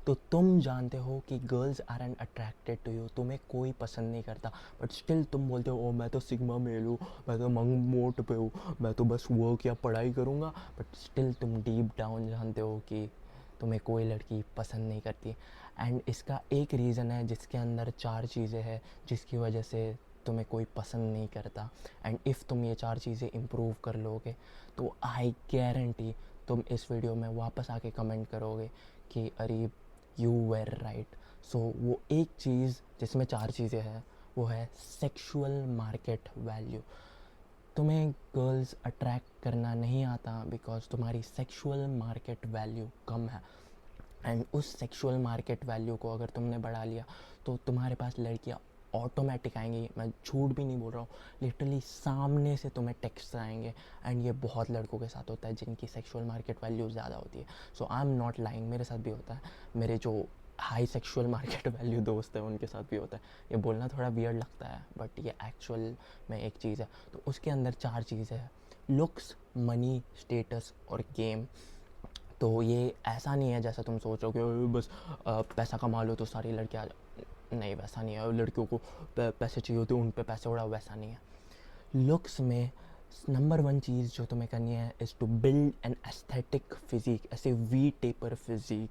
तो तुम जानते हो कि girls aren't attracted to you, तुम्हें कोई पसंद नहीं करता, बट स्टिल तुम बोलते हो ओ मैं तो सिग्मा मेल हूँ, मैं तो मंग मोट पे हूँ, मैं तो बस वर्क या पढ़ाई करूँगा, बट स्टिल तुम डीप डाउन जानते हो कि तुम्हें कोई लड़की पसंद नहीं करती। एंड इसका एक रीज़न है जिसके अंदर चार चीज़ें हैं जिसकी वजह से तुम्हें कोई पसंद नहीं करता। एंड इफ़ तुम ये चार चीज़ें इम्प्रूव कर लोगे तो आई गारंटी तुम इस वीडियो में वापस आके कमेंट करोगे कि अरे यू वेर राइट। सो वो एक चीज़ जिसमें चार चीज़ें हैं वो है सेक्सुअल मार्केट वैल्यू। तुम्हें गर्ल्स अट्रैक्ट करना नहीं आता बिकॉज तुम्हारी सेक्सुअल मार्केट वैल्यू कम है। एंड उस सेक्सुअल मार्केट वैल्यू को अगर तुमने बढ़ा लिया तो तुम्हारे पास लड़कियाँ ऑटोमेटिक आएंगी। मैं झूठ भी नहीं बोल रहा हूँ, लिटरली सामने से तुम्हें टेक्स्ट आएंगे। एंड ये बहुत लड़कों के साथ होता है जिनकी सेक्सुअल मार्केट वैल्यू ज़्यादा होती है। सो आई एम नॉट लाइंग, मेरे साथ भी होता है। मेरे जो हाई सेक्सुअल मार्केट वैल्यू दोस्त है उनके साथ भी होता है। ये बोलना थोड़ा वियर्ड लगता है बट ये एक्चुअल में एक चीज़ है। तो उसके अंदर चार चीज़ें हैं, लुक्स, मनी, स्टेटस और गेम। तो ये ऐसा नहीं है जैसा तुम सोच रहे हो कि बस पैसा कमा लो तो सारी लड़कियाँ नहीं, वैसा नहीं है। लड़कियों को पैसे चाहिए होते उन पे पैसे उड़ाओ, वैसा नहीं है। लुक्स में नंबर वन चीज़ जो तुम्हें करनी है is to build an aesthetic physique, ऐसे वी टेपर फिजिक।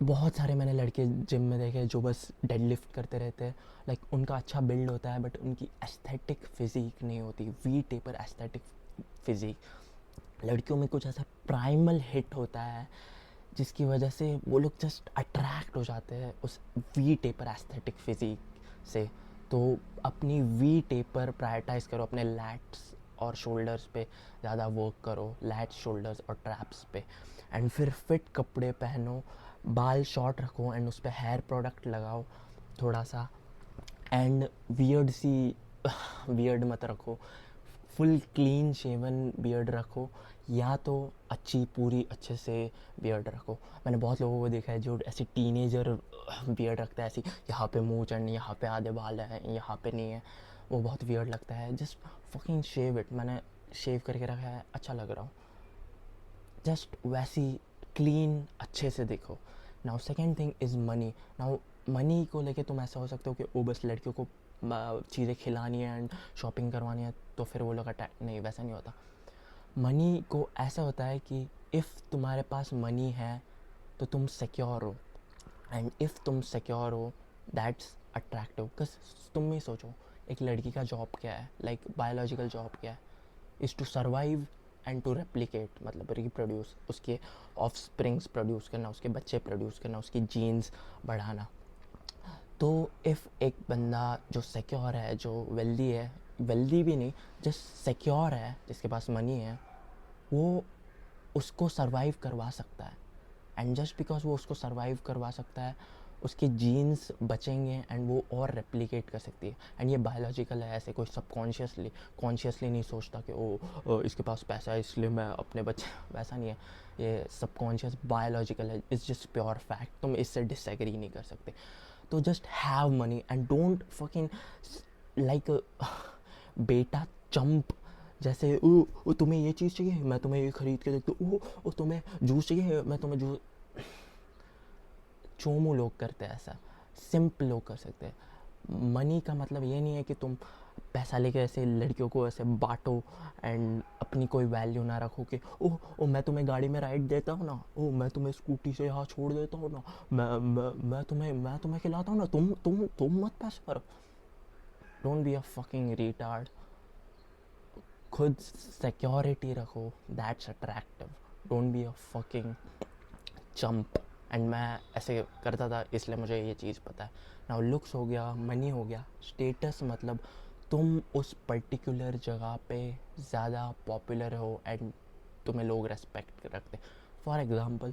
बहुत सारे मैंने लड़के जिम में देखे जो बस डेडलिफ्ट करते रहते हैं, लाइक उनका अच्छा बिल्ड होता है बट उनकी एस्थेटिक फिजिक नहीं होती, वी टेपर एस्थेटिक फिजिक। लड़कियों में कुछ ऐसा प्राइमल हिट होता है जिसकी वजह से वो लोग जस्ट अट्रैक्ट हो जाते हैं उस वी टेपर एस्थेटिक फिजिक से। तो अपनी वी टेपर प्रायोरिटाइज करो, अपने लैट्स और शोल्डर्स पे ज़्यादा वर्क करो, लैट्स, शोल्डर्स और ट्रैप्स पे। एंड फिर फिट कपड़े पहनो, बाल शॉर्ट रखो एंड उस पर हेयर प्रोडक्ट लगाओ थोड़ा सा। एंड वियर्ड सी वियर्ड मत रखो, फुल क्लीन शेवन बियर्ड रखो, या तो अच्छी पूरी अच्छे से बियर्ड रखो। मैंने बहुत लोगों को देखा है जो ऐसे टीनेजर बियर्ड रखता है, ऐसी यहाँ पे मूंछ एंड यहाँ पे आधे बाल हैं, यहाँ पे नहीं है, वो बहुत वियर्ड लगता है। Just fucking shave it. मैंने शेव करके रखा है, अच्छा लग रहा हूँ, जस्ट वैसी क्लीन अच्छे से देखो। Now second thing is money. Now money को लेके तुम ऐसा हो सकते हो कि वो बस लड़कियों को चीज़ें खिलानी है एंड शॉपिंग करवानी है तो फिर वो लोग अटैक, नहीं वैसा नहीं होता। मनी को ऐसा होता है कि इफ़ तुम्हारे पास मनी है तो तुम सिक्योर हो, एंड इफ़ तुम सिक्योर हो दैट्स अट्रैक्टिव। बस तुम ही सोचो, एक लड़की का जॉब क्या है, लाइक बायोलॉजिकल जॉब क्या है, is to survive and to replicate, मतलब रिप्रोड्यूस, उसके ऑफ स्प्रिंग्स प्रोड्यूस करना, उसके बच्चे प्रोड्यूस करना, उसकी जीन्स बढ़ाना। तो इफ़ एक बंदा जो सिक्योर है, जो वेल्दी है, वेल्दी भी नहीं, जस्ट सिक्योर है, जिसके पास मनी है, वो उसको सर्वाइव करवा सकता है। एंड जस्ट बिकॉज वो उसको सर्वाइव करवा सकता है, उसके जीन्स बचेंगे एंड वो और रेप्लिकेट कर सकती है। एंड ये बायोलॉजिकल है, ऐसे कोई सबकॉन्शियसली कॉन्शियसली नहीं सोचता कि ओ इसके पास पैसा है इसलिए मैं अपने बच्चे वैसा नहीं है। ये सबकॉन्शियस बायोलॉजिकल है, इट्स जस्ट प्योर फैक्ट, तुम इससे डिसएग्री नहीं कर सकते। तो just have money and don't fucking like बेटा चंप, जैसे ओ तुम्हें ये चीज़ चाहिए मैं तुम्हें ये खरीद के देती हूँ, ओ तुम्हें जूस चाहिए मैं तुम्हें जूस। चोमू लोग करते हैं ऐसा, सिंप लोग कर सकते हैं। मनी का मतलब ये नहीं है कि तुम पैसा लेके ऐसे लड़कियों को ऐसे बांटो एंड अपनी कोई वैल्यू ना रखो कि ओ मैं तुम्हें गाड़ी में राइड देता हूँ ना, ओ मैं तुम्हें स्कूटी से यहाँ छोड़ देता हूँ ना, मैं तुम्हें खिलाता हूँ ना, तुम मत पैसा करो। Don't be a fucking retard, खुद सिक्योरिटी रखो, that's attractive. Don't be a fucking Champ. And मैं ऐसे करता था इसलिए मुझे ये चीज़ पता है। नाउ लुक्स हो गया, मनी हो गया, स्टेटस मतलब तुम उस पर्टिकुलर जगह पे ज़्यादा पॉपुलर हो एंड तुम्हें लोग रेस्पेक्ट रखते। फॉर एग्ज़ाम्पल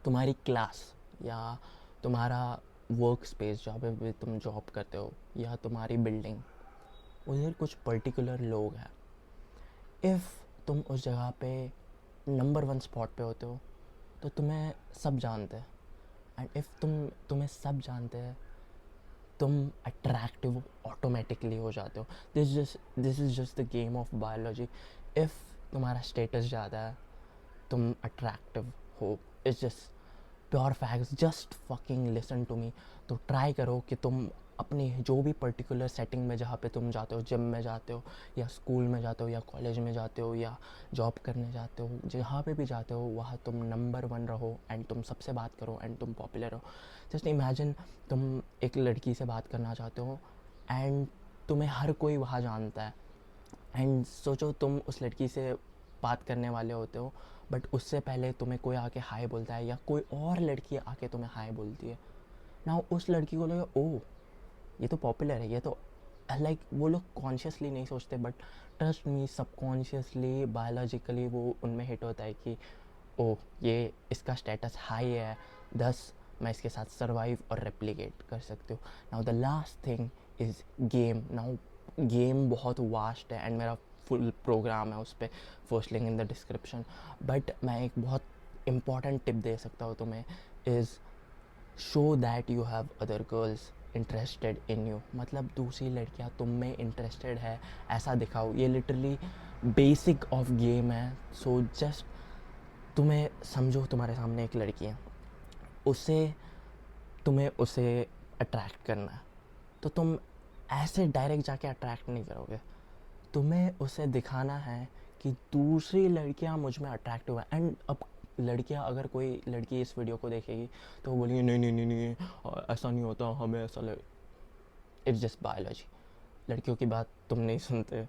तुम्हारी क्लास या तुम्हारा वर्क स्पेस जहाँ पे भी तुम जॉब करते हो या तुम्हारी बिल्डिंग, उधर कुछ पर्टिकुलर लोग हैं। इफ़ तुम उस जगह पे नंबर वन स्पॉट पे होते हो तो तुम्हें सब जानते हैं। एंड इफ़ तुम्हें सब जानते हैं तुम अट्रैक्टिव ऑटोमेटिकली हो जाते हो। This is just the game of biology. If तुम्हारा स्टेटस ज़्यादा है तुम अट्रैक्टिव हो, it's just pure facts, just fucking listen to me. तो ट्राई करो कि तुम अपनी जो भी पर्टिकुलर सेटिंग में जहाँ पे तुम जाते हो, जिम में जाते हो या स्कूल में जाते हो या कॉलेज में जाते हो या जॉब करने जाते हो, जहाँ पे भी जाते हो वहाँ तुम नंबर 1 रहो एंड तुम सबसे बात करो एंड तुम पॉपुलर हो। जस्ट इमेजिन तुम एक लड़की से बात करना चाहते हो एंड तुम्हें हर कोई वहाँ जानता है, एंड सोचो तुम उस लड़की से बात करने वाले होते हो, बट उससे पहले तुम्हें कोई आके हाय बोलता है या कोई और लड़की आके तुम्हें हाय बोलती है ना, उस लड़की को लगे ओ ये तो पॉपुलर है, ये तो लाइक वो लोग कॉन्शियसली नहीं सोचते but trust me subconsciously biologically वो उनमें हिट होता है कि ओ ये इसका स्टेटस हाई है, दस मैं इसके साथ सर्वाइव और रेप्लिकेट कर सकती हूँ। Now the last thing is game. Now game बहुत वास्ट है एंड मेरा फुल प्रोग्राम है उस पर, first link in the description. But मैं एक बहुत इंपॉर्टेंट टिप दे सकता हूँ तुम्हें, is show that you have other girls interested in you. मतलब दूसरी लड़कियाँ तुम में इंटरेस्टेड है ऐसा दिखाओ। ये लिटरली बेसिक ऑफ गेम है। सो जस्ट तुम्हें समझो तुम्हारे सामने एक लड़की है, तुम्हें उसे अट्रैक्ट करना है, तो तुम ऐसे डायरेक्ट जाके अट्रैक्ट नहीं करोगे, तुम्हें उसे दिखाना है कि दूसरी लड़कियां मुझ में अट्रैक्ट हुआ। एंड अब लड़कियां, अगर कोई लड़की इस वीडियो को देखेगी तो वो बोलेंगी नहीं नहीं नहीं नहीं ऐसा नहीं होता, हमें ऐसा लग, इट्स जस्ट बायोलॉजी। लड़कियों की बात तुम नहीं सुनते,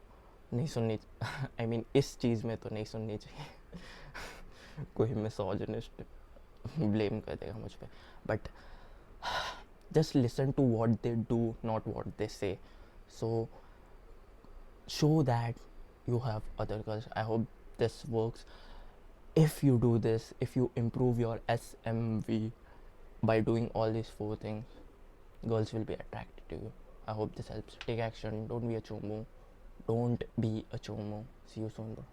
नहीं सुननी आई मीन इस चीज़ में तो नहीं सुननी चाहिए। कोई मिसोजिनिस्ट ब्लेम कर देगा मुझ पर, but just listen to what they do, not what they say. So show that you have other girls. I hope this works. If you do this, if you improve your SMV by doing all these 4 things, girls will be attracted to you. I hope this helps. Take action. Don't be a chomo. Don't be a chomo. See you soon, bro.